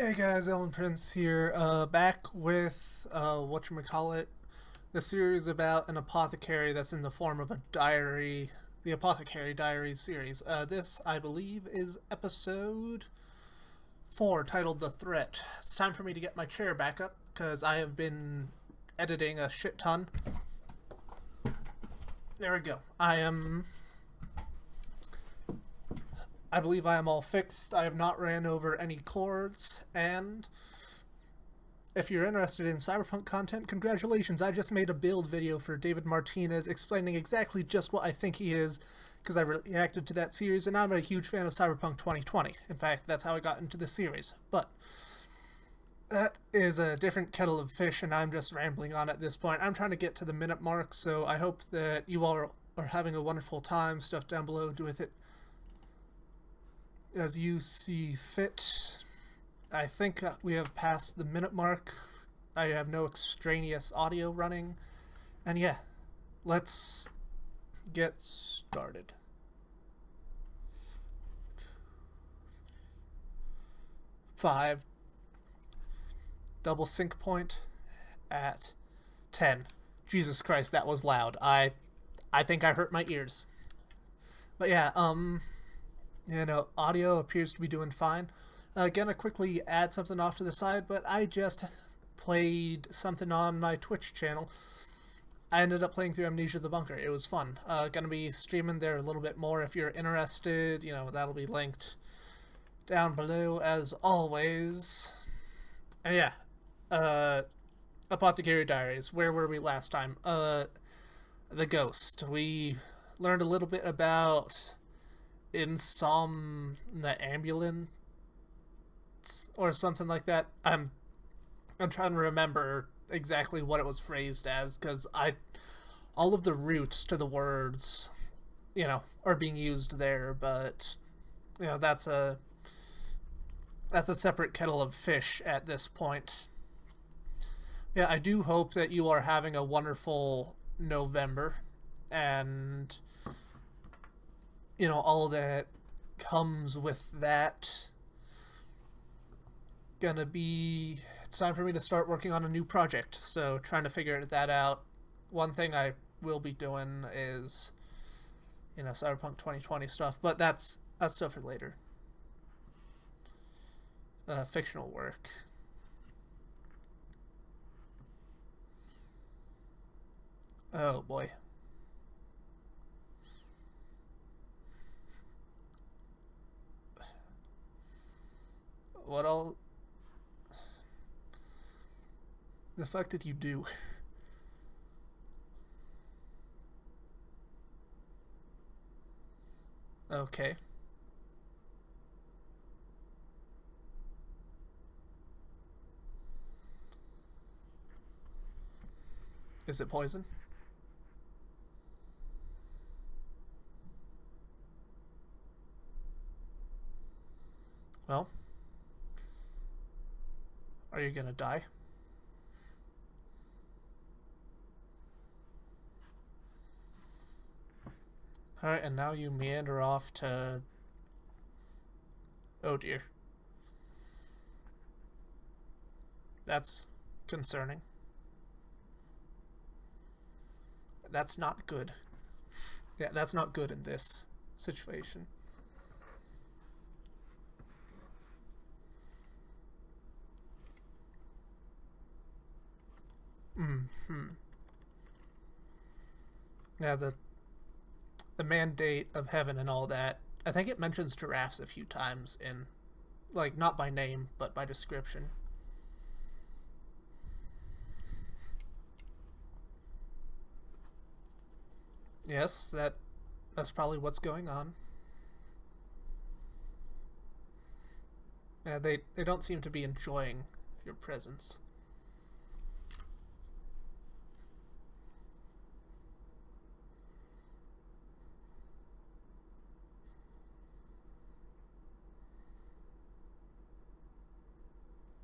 Hey guys, Ellen Prince here, back with, whatchamacallit, the series about an apothecary that's in the form of a diary, the Apothecary Diaries series. This, I believe, is episode 4, titled The Threat. It's time for me to get my chair back up, because I have been editing a shit ton. There we go. I believe I am all fixed. I have not ran over any cords, and if you're interested in cyberpunk content, congratulations. I just made a build video for David Martinez explaining exactly just what I think he is, because I reacted to that series, and I'm a huge fan of Cyberpunk 2020. In fact, that's how I got into this series. But that is a different kettle of fish, and I'm just rambling on at this point. I'm trying to get to the minute mark, so I hope that you all are having a wonderful time. Stuff down below, do with it as you see fit. I think we have passed the minute mark. I have no extraneous audio running. And yeah, let's get started. 5. Double sync point at 10. Jesus Christ, that was loud. I think I hurt my ears. But yeah, audio appears to be doing fine. Gonna quickly add something off to the side, but I just played something on my Twitch channel. I ended up playing through Amnesia the Bunker. It was fun. Gonna be streaming there a little bit more if you're interested. That'll be linked down below as always. And yeah, Apothecary Diaries. Where were we last time? The ghost. We learned a little bit about insomnambulance or something like that. I'm trying to remember exactly what it was phrased as, because all of the roots to the words are being used there, but that's a separate kettle of fish at this point. Yeah, I do hope that you are having a wonderful November, and all that comes with that. It's time for me to start working on a new project, so trying to figure that out. One thing I will be doing is Cyberpunk 2020 stuff, but that's stuff for later. Fictional work. Oh boy. What all? The fuck did you do? Okay. Is it poison? Well, are you gonna die? Alright, and now you meander off to... Oh dear. That's concerning. That's not good. Yeah, that's not good in this situation. Yeah, the mandate of heaven and all that. I think it mentions giraffes a few times in, like, not by name, but by description. Yes, that's probably what's going on. Yeah, they don't seem to be enjoying your presence.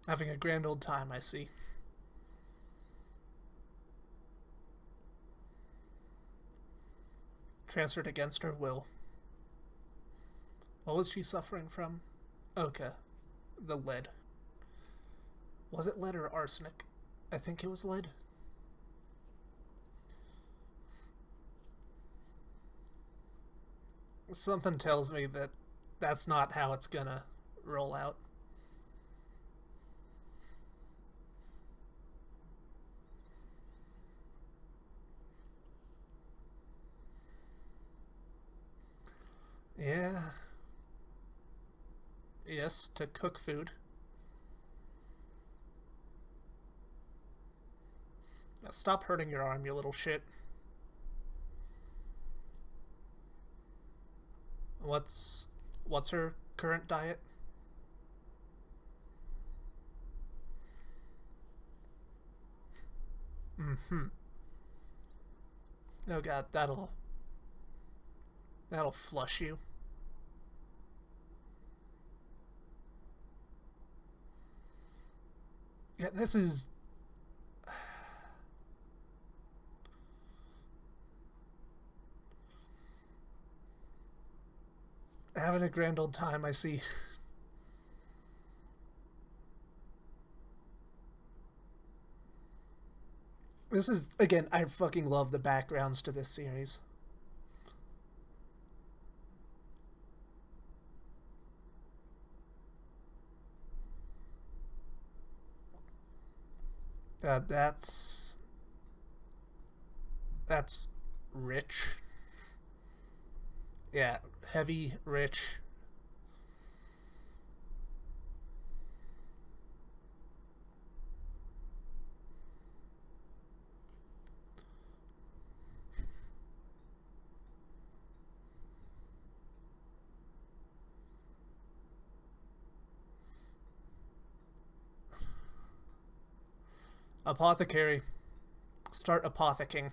Having a grand old time, I see. Transferred against her will. What was she suffering from? Okay. The lead. Was it lead or arsenic? I think it was lead. Something tells me that that's not how it's gonna roll out. Yeah. Yes, to cook food. Now stop hurting your arm, you little shit. What's her current diet? Mm-hmm. Oh god, that'll flush you. Yeah, this is having a grand old time, I see. This is, again, I fucking love the backgrounds to this series. Uh, that's that's rich. Yeah, heavy, rich. Apothecary. Start apothecing.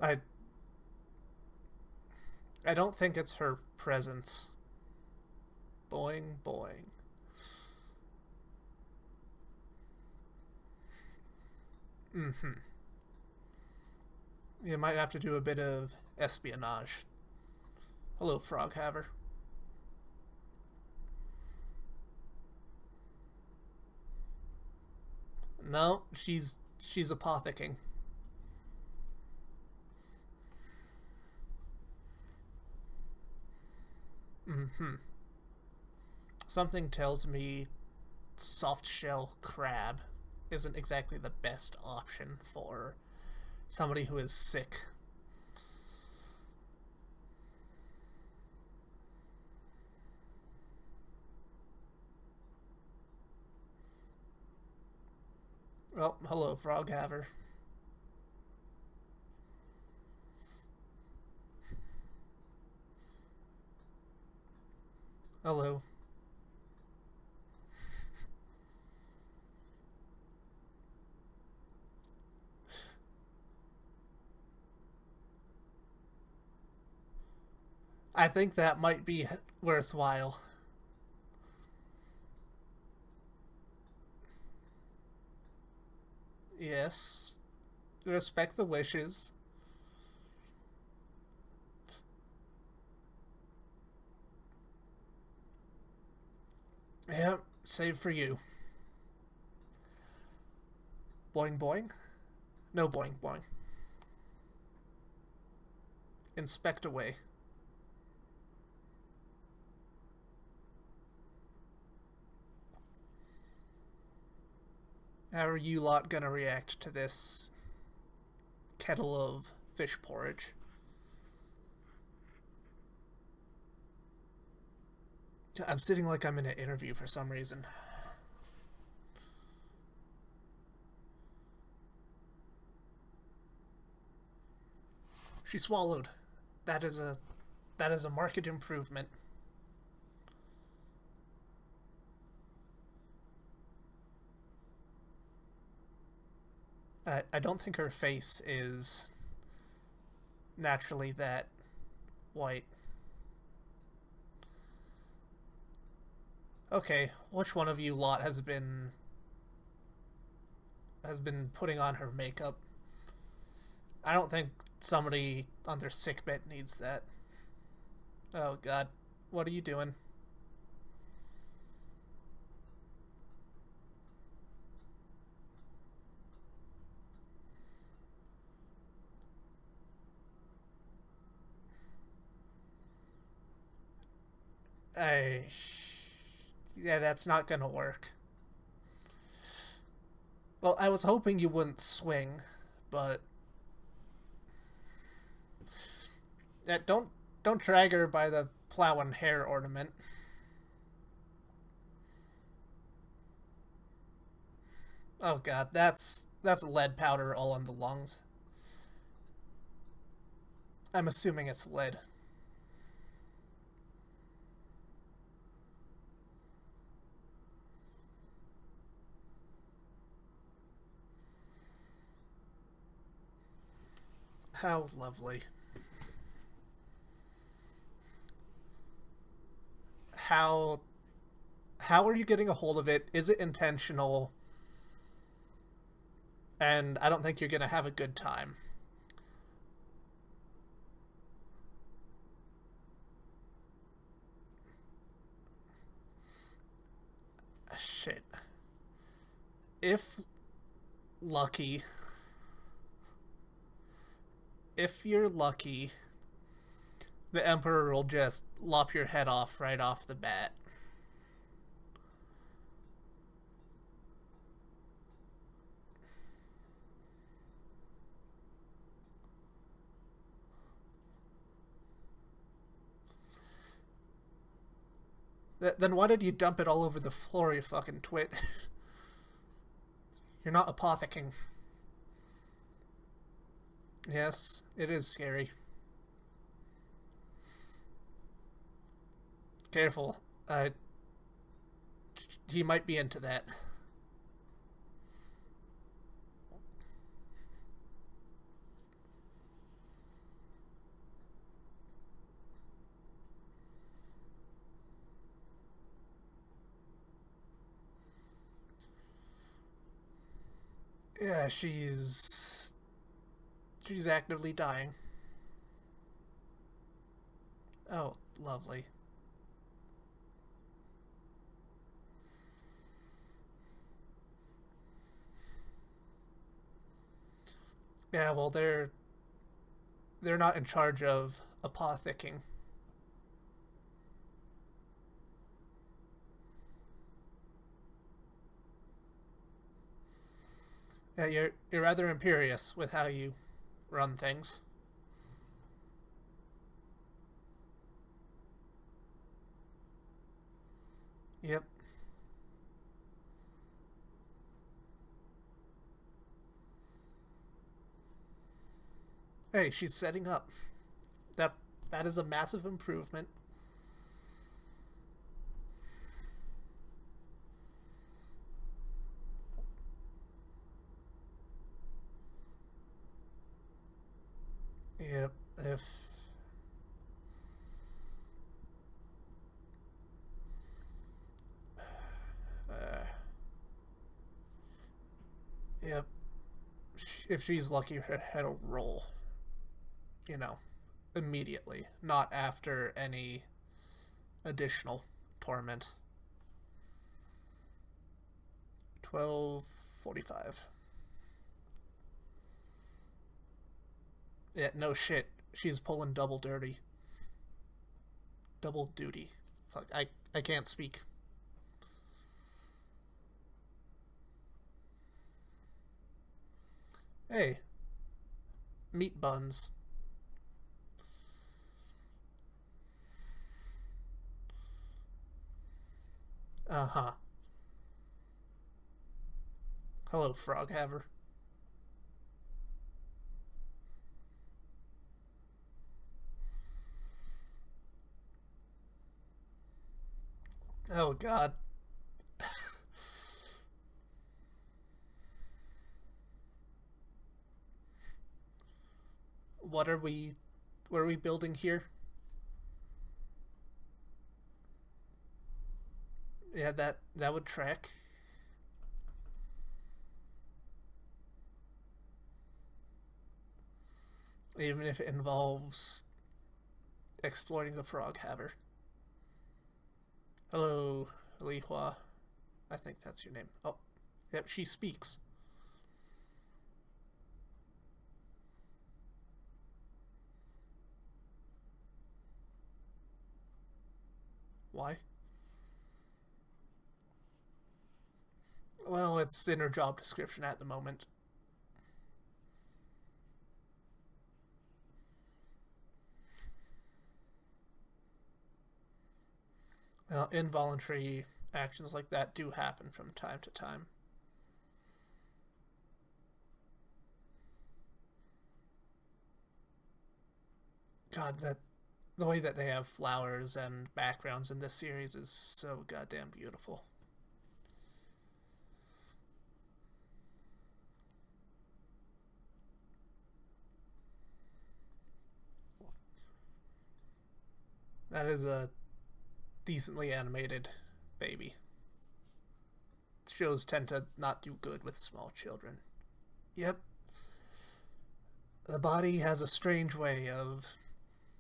I I don't think it's her presence. Boing, boing. Mm-hmm. You might have to do a bit of espionage. Hello, Froghaver. No, she's apothecing. Mm-hmm. Something tells me soft shell crab isn't exactly the best option for somebody who is sick. Oh, hello, Froghaver. Hello. I think that might be worthwhile. Yes. Respect the wishes. Yeah, save for you. Boing boing? No boing boing. Inspect away. How are you lot gonna react to this kettle of fish porridge? I'm sitting like I'm in an interview for some reason. She swallowed. That is a that is a marked improvement. I don't think her face is naturally that white. Okay, which one of you lot has been putting on her makeup? I don't think somebody on their sick bed needs that. Oh god. What are you doing? I. Yeah, that's not gonna work. Well, I was hoping you wouldn't swing, but yeah, don't drag her by the plow and hair ornament. Oh god, that's lead powder all on the lungs. I'm assuming it's lead. How lovely. How how are you getting a hold of it? Is it intentional? And I don't think you're gonna have a good time. Shit. If lucky, if you're lucky, the Emperor will just lop your head off right off the bat. Then why did you dump it all over the floor, you fucking twit? You're not apothecing. Yes, it is scary. Careful. He might be into that. Yeah, she's actively dying. Oh, lovely. Yeah, well they're not in charge of apothecing. Yeah, you're rather imperious with how you run things. Yep. Hey, she's setting up. That that is a massive improvement. Yep. If uh, yep. If she's lucky, her head'll roll. You know, immediately, not after any additional torment. 12:45. Yeah, no shit. She's pulling double dirty. Double duty. Fuck, I can't speak. Hey, meat buns. Uh huh. Hello, frog haver. Oh god. What are we what are we building here? Yeah, that would track. even if it involves exploiting the frog haver. Hello, Li Hua. I think that's your name. Oh, yep, she speaks. Why? Well, it's in her job description at the moment. Now, involuntary actions like that do happen from time to time. God, that the way that they have flowers and backgrounds in this series is so goddamn beautiful. That is a decently animated baby. Shows tend to not do good with small children. Yep. The body has a strange way of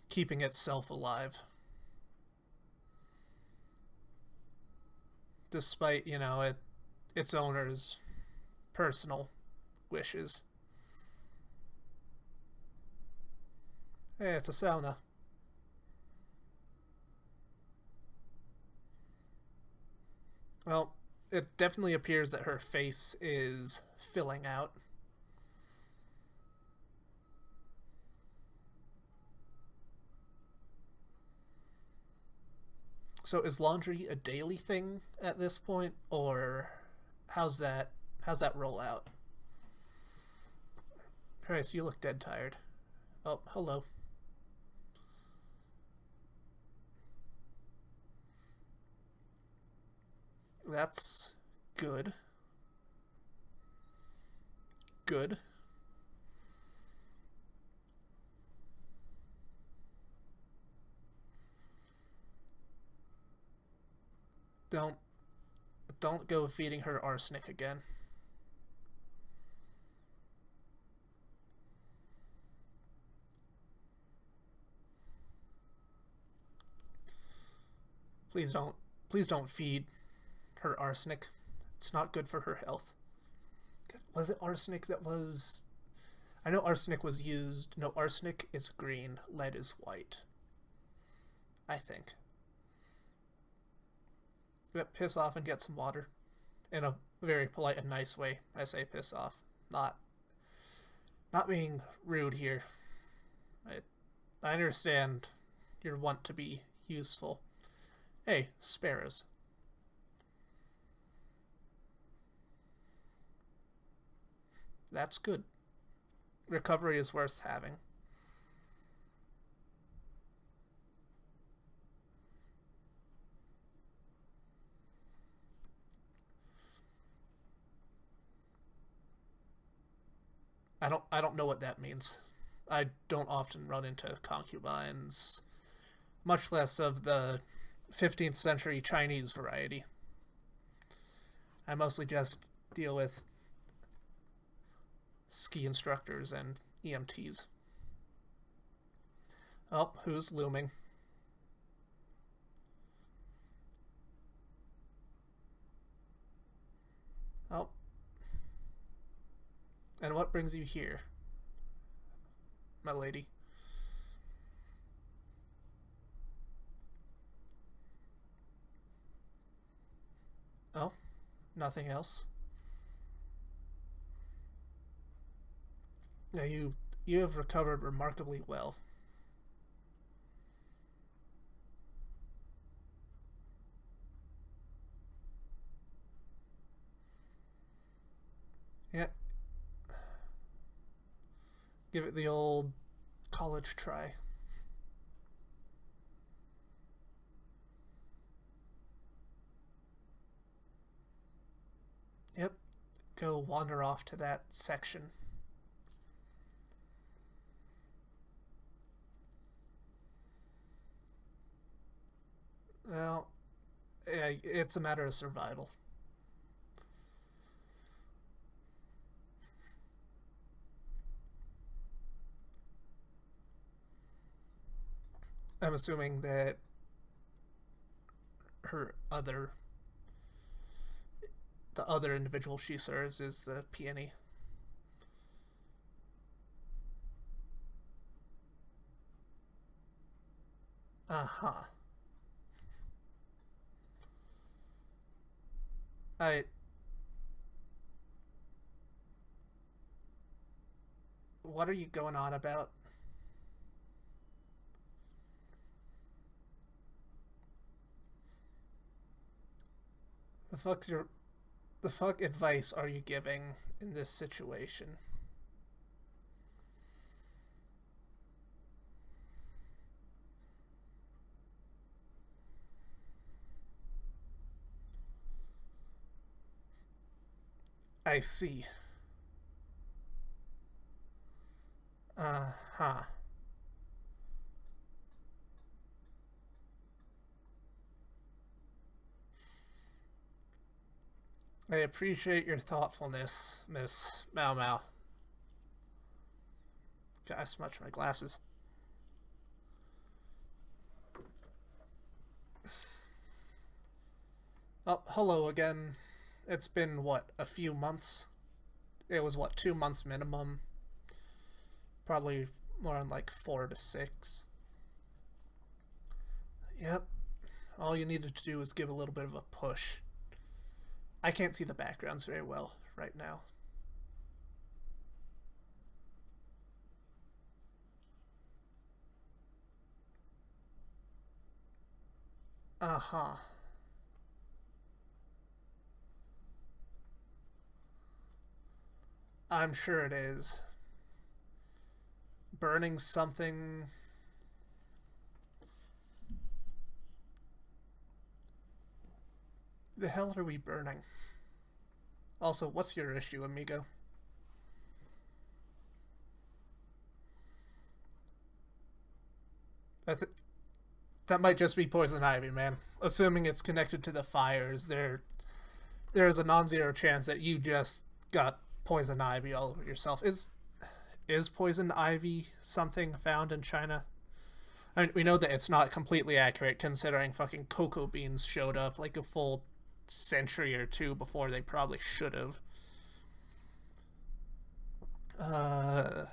keeping itself alive. Despite, its owner's personal wishes. Hey, it's a sauna. Well, it definitely appears that her face is filling out. So is laundry a daily thing at this point, or how's that roll out? Christ, you look dead tired. Oh, hello. That's good. Good. Don't go feeding her arsenic again. Please don't feed her arsenic. It's not good for her health. Was it arsenic that was... I know arsenic was used. No, arsenic is green, lead is white. I think. Piss off and get some water. In a very polite and nice way, I say piss off. Not being rude here. I understand you're want to be useful. Hey, sparrows. That's good. Recovery is worth having. I don't know what that means. I don't often run into concubines, much less of the 15th century Chinese variety. I mostly just deal with ski instructors and EMTs. Oh, who's looming? Oh. And what brings you here, my lady? Oh, nothing else? Now you have recovered remarkably well. Yeah, give it the old college try. Yep, go wander off to that section. Well, it's a matter of survival. I'm assuming that her other the other individual she serves is the peony. Uh-huh. I What are you going on about? The fuck's your the fuck advice are you giving in this situation? I see. Uh-huh. I appreciate your thoughtfulness, Miss Mao Mao. Gotta smudge my glasses. Oh, hello again. It's been, what, a few months? It was, what, 2 months minimum? Probably more than like 4 to 6. Yep. All you needed to do was give a little bit of a push. I can't see the backgrounds very well right now. Uh-huh. I'm sure it is. Burning something. The hell are we burning? Also, what's your issue, amigo? I th- that might just be poison ivy, man. Assuming it's connected to the fires, there's a non-zero chance that you just got poison ivy all over yourself. Is poison ivy something found in China? I mean, we know that it's not completely accurate considering fucking cocoa beans showed up like a full century or two before they probably should have. Uh,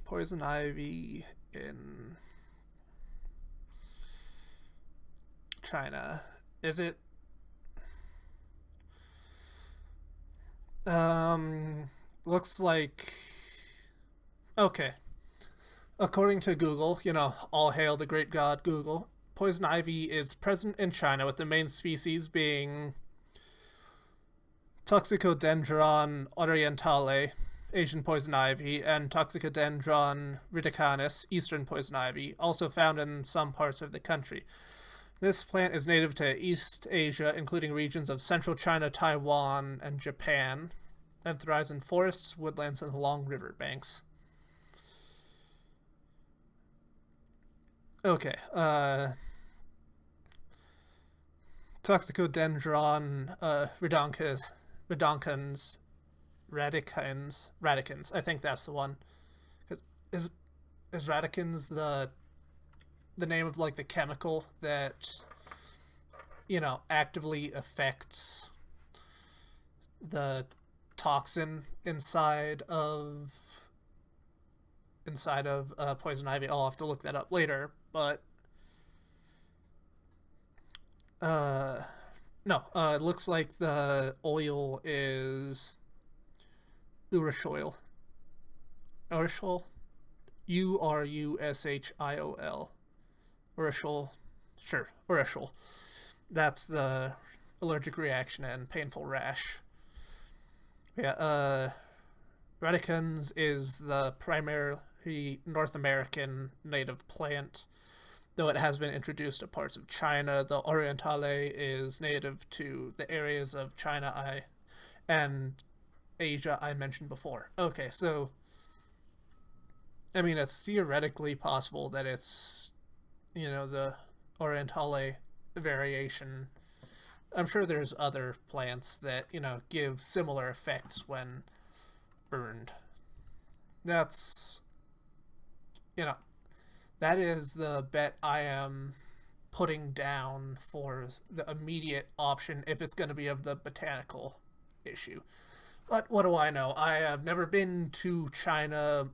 Poison ivy in China. Is it? Looks like. Okay. According to Google, all hail the great god Google, poison ivy is present in China with the main species being Toxicodendron orientale, Asian poison ivy, and Toxicodendron ridicanus, Eastern poison ivy, also found in some parts of the country. This plant is native to East Asia, including regions of central China, Taiwan, and Japan, and thrives in forests, woodlands, and along river banks. Okay, Toxicodendron redoncans, radicans. I think that's the one. Cause is radicans the name of like the chemical that actively affects the toxin inside of poison ivy. I'll have to look that up later, but uh no, it looks like the oil is urushiol. Urushiol, Urushiol. Urushiol, sure, urushiol. That's the allergic reaction and painful rash. Yeah, radicans is the primary North American native plant, though it has been introduced to parts of China. The orientale is native to the areas of China and Asia I mentioned before. Okay, so I mean it's theoretically possible that it's the orientale variation. I'm sure there's other plants that give similar effects when burned. That's you know, that is the bet I am putting down for the immediate option if it's going to be of the botanical issue. But what do I know? I have never been to China,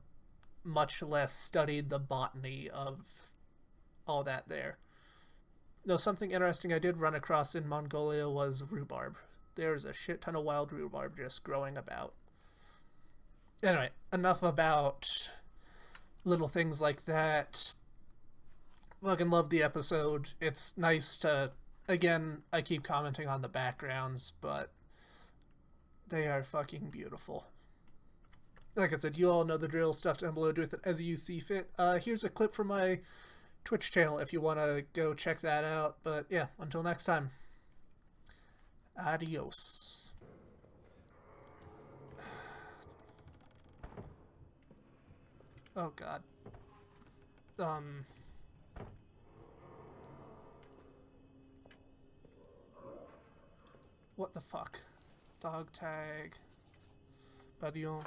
much less studied the botany of all that there. No, something interesting I did run across in Mongolia was rhubarb. There's a shit ton of wild rhubarb just growing about. Anyway, enough about little things like that. Fucking love the episode. It's nice to. Again, I keep commenting on the backgrounds, but they are fucking beautiful. Like I said, you all know the drill. Stuff down below. Do with it as you see fit. Here's a clip from my Twitch channel if you want to go check that out. But yeah, until next time. Adios. Oh god. What the fuck? Dog tag. Badion.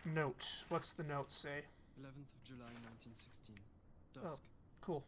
Note. What's the note say? 11th of July 1916. Oh, Dusk. cool.